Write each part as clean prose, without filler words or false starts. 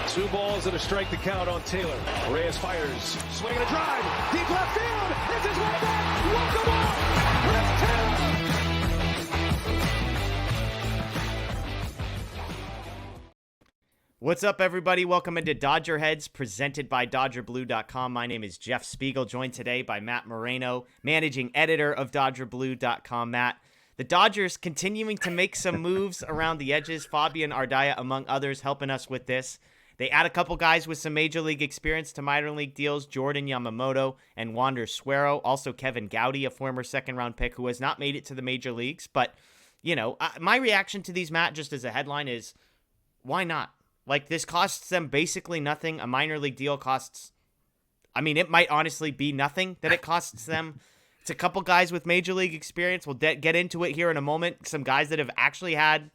Two balls and a strike to count on Taylor. Reyes fires, swinging a drive, deep left field. It's his way back. Welcome on. Let's Taylor. What's up, everybody? Welcome into DodgerHeads, presented by DodgerBlue.com. My name is Jeff Spiegel, joined today by Matt Moreno, managing editor of DodgerBlue.com. Matt, the Dodgers continuing to make some moves around the edges. Fabian Ardaya, among others, helping us with this. They add a couple guys with some major league experience to minor league deals, Jordan Yamamoto and Wander Suero. Also Kevin Gowdy, a former second-round pick who has not made it to the major leagues. But, you know, my reaction to these, Matt, just as a headline is, why not? Like, this costs them basically nothing. A minor league deal costs, I mean, it might honestly be nothing that it costs them. It's a couple guys with major league experience. We'll get into it here in a moment. Some guys that have actually had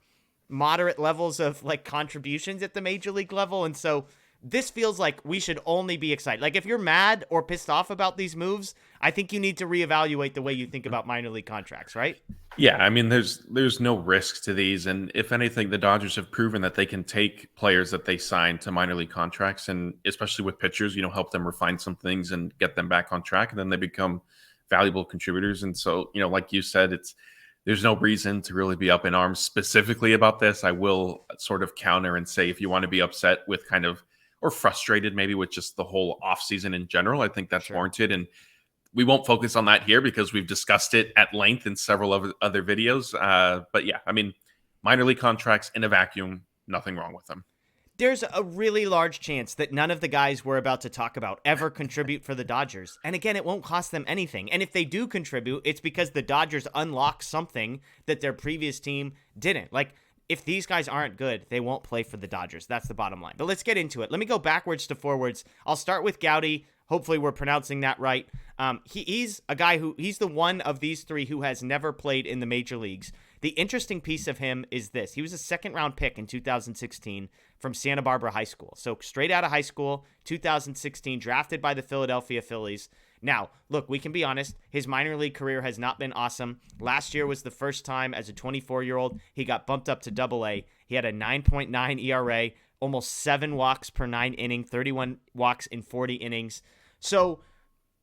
moderate levels of, like, contributions at the major league level. And so this feels like we should only be excited. Like, if you're mad or pissed off about these moves, I think you need to reevaluate the way you think about minor league contracts, right? Yeah, I mean, there's no risk to these, and if anything, the Dodgers have proven that they can take players that they sign to minor league contracts, and especially with pitchers, help them refine some things and get them back on track, and then they become valuable contributors. And so, like you said, there's no reason to really be up in arms specifically about this. I will sort of counter and say, if you want to be upset with or frustrated maybe with just the whole offseason in general, I think that's warranted. And we won't focus on that here because we've discussed it at length in several other videos. But yeah, I mean, minor league contracts in a vacuum, nothing wrong with them. There's a really large chance that none of the guys we're about to talk about ever contribute for the Dodgers. And again, it won't cost them anything. And if they do contribute, it's because the Dodgers unlock something that their previous team didn't. Like, if these guys aren't good, they won't play for the Dodgers. That's the bottom line. But let's get into it. Let me go backwards to forwards. I'll start with Gowdy. Hopefully we're pronouncing that right. He's a guy he's the one of these three who has never played in the major leagues. The interesting piece of him is this. He was a second-round pick in 2016 from Santa Barbara High School. So straight out of high school, 2016, drafted by the Philadelphia Phillies. Now, look, we can be honest. His minor league career has not been awesome. Last year was the first time as a 24-year-old he got bumped up to Double-A. He had a 9.9 ERA, almost 7 walks per 9 inning, 31 walks in 40 innings. So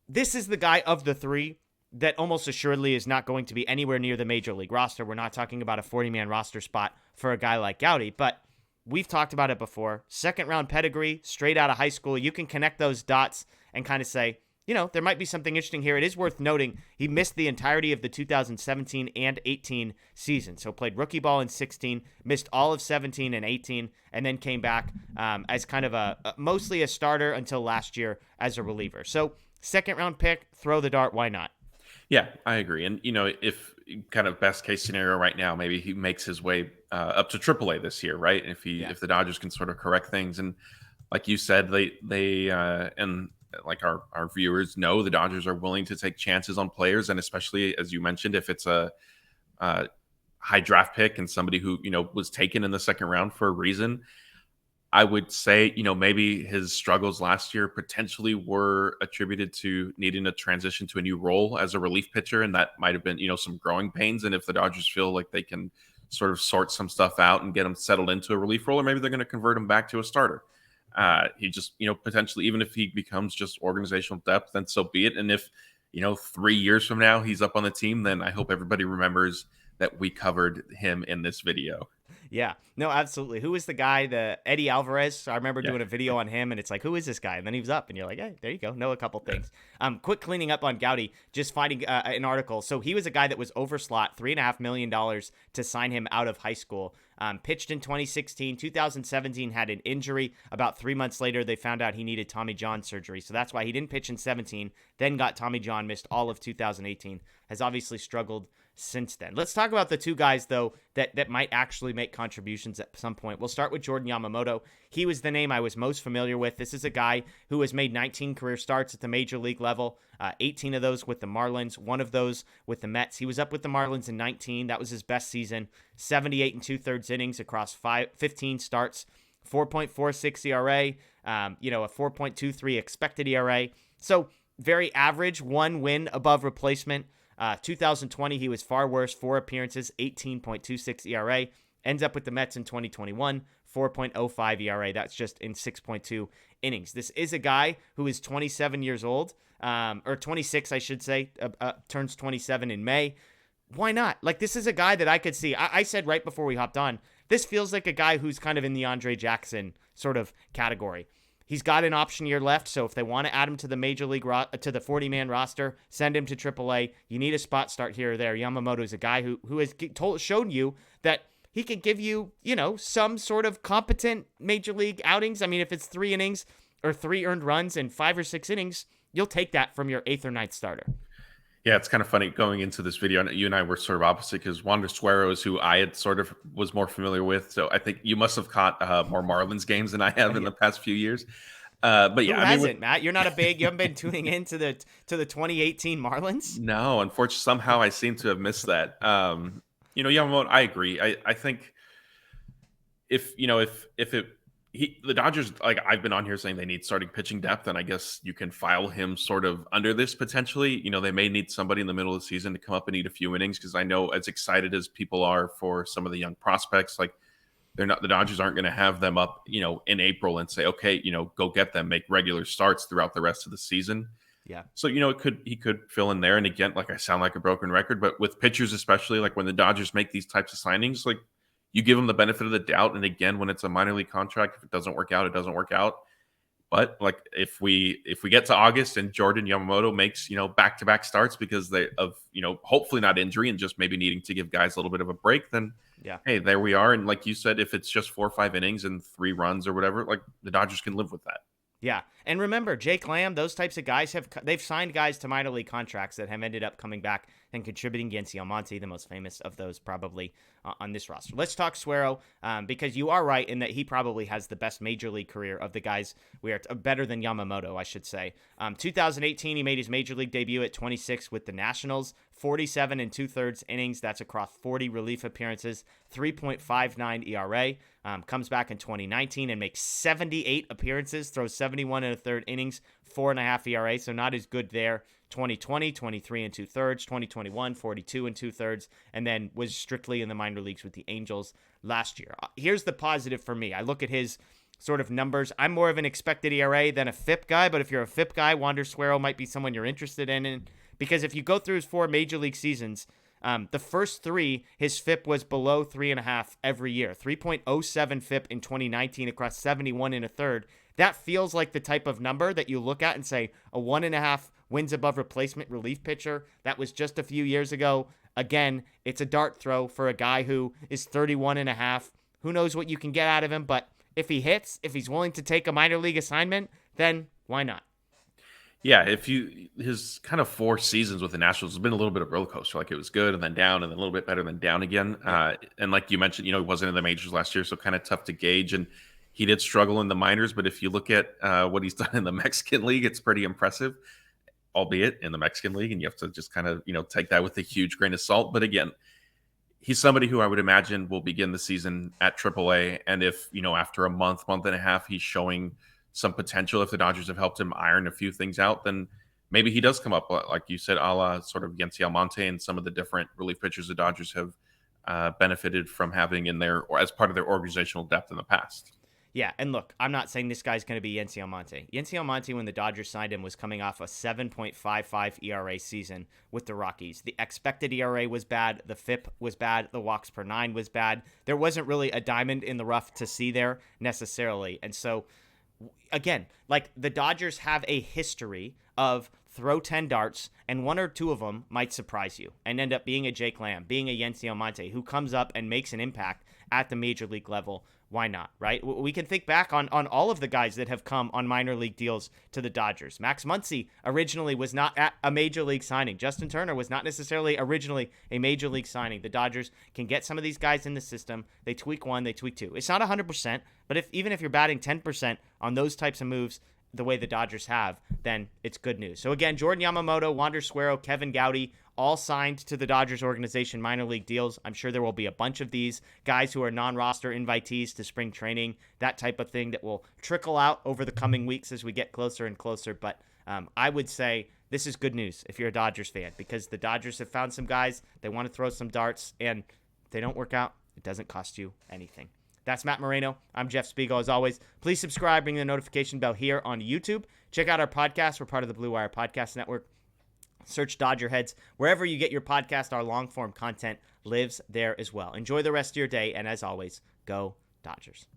this is the guy of the three that almost assuredly is not going to be anywhere near the major league roster. We're not talking about a 40-man roster spot for a guy like Gowdy, but we've talked about it before. Second-round pedigree, straight out of high school. You can connect those dots and kind of say, there might be something interesting here. It is worth noting he missed the entirety of the 2017 and 18 season. So played rookie ball in 16, missed all of 17 and 18, and then came back as kind of mostly a starter until last year as a reliever. So second-round pick, throw the dart, why not? Yeah, I agree. And, if kind of best case scenario right now, maybe he makes his way up to AAA this year, right? If the Dodgers can sort of correct things. And like you said, they and like our viewers know, the Dodgers are willing to take chances on players. And especially, as you mentioned, if it's a high draft pick and somebody who, was taken in the second round for a reason, I would say, maybe his struggles last year potentially were attributed to needing to transition to a new role as a relief pitcher. And that might have been, some growing pains. And if the Dodgers feel like they can sort of sort some stuff out and get him settled into a relief role, or maybe they're going to convert him back to a starter. He just, potentially, even if he becomes just organizational depth, then so be it. And if, 3 years from now he's up on the team, then I hope everybody remembers that we covered him in this video. Yeah, no, absolutely. Who is the guy, the Eddie Alvarez? I remember doing a video on him, and it's like, who is this guy? And then he was up, and you're like, hey, there you go. Know a couple things. Quick cleaning up on Gowdy, just finding an article. So he was a guy that was overslot, $3.5 million to sign him out of high school. Pitched in 2016, 2017 had an injury. About 3 months later, they found out he needed Tommy John surgery. So that's why he didn't pitch in 17, then got Tommy John, missed all of 2018, has obviously struggled since then. Let's talk about the two guys, though, that might actually make contributions at some point. We'll start with Jordan Yamamoto. He was the name I was most familiar with. This is a guy who has made 19 career starts at the major league level, 18 of those with the Marlins, one of those with the Mets. He was up with the Marlins in 19. That was his best season. 78 and 2/3 innings across 15 starts, 4.46 ERA, a 4.23 expected ERA. So very average, one win above replacement. 2020, he was far worse, 4 appearances, 18.26 ERA. Ends up with the Mets in 2021, 4.05 ERA. That's just in 6.2 innings. This is a guy who is 27 years old, or 26, I should say, turns 27 in May. Why not? Like, this is a guy that I could see. I said right before we hopped on, this feels like a guy who's kind of in the Andre Jackson sort of category. He's got an option year left, so if they want to add him to the major league to the 40-man roster, send him to AAA. You need a spot start here or there. Yamamoto is a guy who has shown you that he can give you, some sort of competent major league outings. I mean, if it's 3 innings or 3 earned runs in 5 or 6 innings, you'll take that from your 8th or 9th starter. Yeah, it's kind of funny going into this video. You and I were sort of opposite because Wander Suero is who I had sort of was more familiar with. So I think you must have caught more Marlins games than I have in the past few years. But yeah, who hasn't, Matt? You're not you haven't been tuning in to the 2018 Marlins? No, unfortunately, somehow I seem to have missed that. Yamamoto, I agree. I think the Dodgers, like I've been on here saying they need starting pitching depth, and I guess you can file him sort of under this potentially. They may need somebody in the middle of the season to come up and eat a few innings because I know as excited as people are for some of the young prospects, like the Dodgers aren't going to have them up, in April and say, okay, go get them, make regular starts throughout the rest of the season. Yeah. So, he could fill in there. And again, like I sound like a broken record, but with pitchers, especially like when the Dodgers make these types of signings, like you give them the benefit of the doubt. And again, when it's a minor league contract, if it doesn't work out, it doesn't work out. But like if we get to August and Jordan Yamamoto makes, back-to-back starts because hopefully not injury and just maybe needing to give guys a little bit of a break, then yeah, hey, there we are. And like you said, if it's just 4 or 5 innings and 3 runs or whatever, like the Dodgers can live with that. Yeah, and remember, Jake Lamb, those types of guys they've signed guys to minor league contracts that have ended up coming back and contributing. Yancy Almonte, the most famous of those probably on this roster. Let's talk Suero, because you are right in that he probably has the best major league career of the guys we are better than Yamamoto, I should say. 2018, he made his major league debut at 26 with the Nationals, 47 2/3 innings. That's across 40 relief appearances, 3.59 ERA. Comes back in 2019 and makes 78 appearances, throws 71 1/3 innings, 4.5 ERA, so not as good there. 2020, 23 2/3, 2021, 42 2/3, and then was strictly in the minor leagues with the Angels last year. Here's the positive for me. I look at his sort of numbers. I'm more of an expected ERA than a FIP guy, but if you're a FIP guy, Wander Suero might be someone you're interested in, because if you go through his 4 major league seasons, the first 3, his FIP was below 3.5 every year. 3.07 FIP in 2019 across 71 1/3. That feels like the type of number that you look at and say a 1.5 wins above replacement relief pitcher. That was just a few years ago. Again, it's a dart throw for a guy who is 31.5. Who knows what you can get out of him, but if he hits, if he's willing to take a minor league assignment, then why not? Yeah, his kind of 4 seasons with the Nationals has been a little bit of a roller coaster. Like it was good and then down and then a little bit better than down again. And like you mentioned, he wasn't in the majors last year, so kind of tough to gauge. And he did struggle in the minors, but if you look at what he's done in the Mexican League, it's pretty impressive, albeit in the Mexican League. And you have to just kind of, take that with a huge grain of salt. But again, he's somebody who I would imagine will begin the season at AAA. And if, after a month and a half, he's showing some potential, if the Dodgers have helped him iron a few things out, then maybe he does come up, like you said, a la sort of Yancy Almonte and some of the different relief pitchers the Dodgers have benefited from having in there or as part of their organizational depth in the past. Yeah, and look, I'm not saying this guy's going to be Yancy Almonte. Yancy Almonte, when the Dodgers signed him, was coming off a 7.55 ERA season with the Rockies. The expected ERA was bad. The FIP was bad. The walks per 9 was bad. There wasn't really a diamond in the rough to see there necessarily. And so, again, like the Dodgers have a history of throw 10 darts, and 1 or 2 of them might surprise you and end up being a Jake Lamb, being a Yancy Almonte, who comes up and makes an impact at the major league level. Why not, right? We can think back on all of the guys that have come on minor league deals to the Dodgers. Max Muncy originally was not at a major league signing. Justin Turner was not necessarily originally a major league signing. The Dodgers can get some of these guys in the system. They tweak 1, they tweak 2. It's not 100%, but even if you're batting 10% on those types of moves, the way the Dodgers have, then it's good news. So again, Jordan Yamamoto, Wander Suero, Kevin Gowdy, all signed to the Dodgers organization minor league deals. I'm sure there will be a bunch of these guys who are non-roster invitees to spring training, that type of thing that will trickle out over the coming weeks as we get closer and closer. But I would say this is good news if you're a Dodgers fan, because the Dodgers have found some guys, they want to throw some darts, and if they don't work out, It doesn't cost you anything. That's Matt Moreno. I'm Jeff Spiegel. As always, please subscribe, ring the notification bell here on YouTube. Check out our podcast. We're part of the Blue Wire Podcast Network. Search DodgerHeads. Wherever you get your podcast, our long-form content lives there as well. Enjoy the rest of your day, and as always, go Dodgers.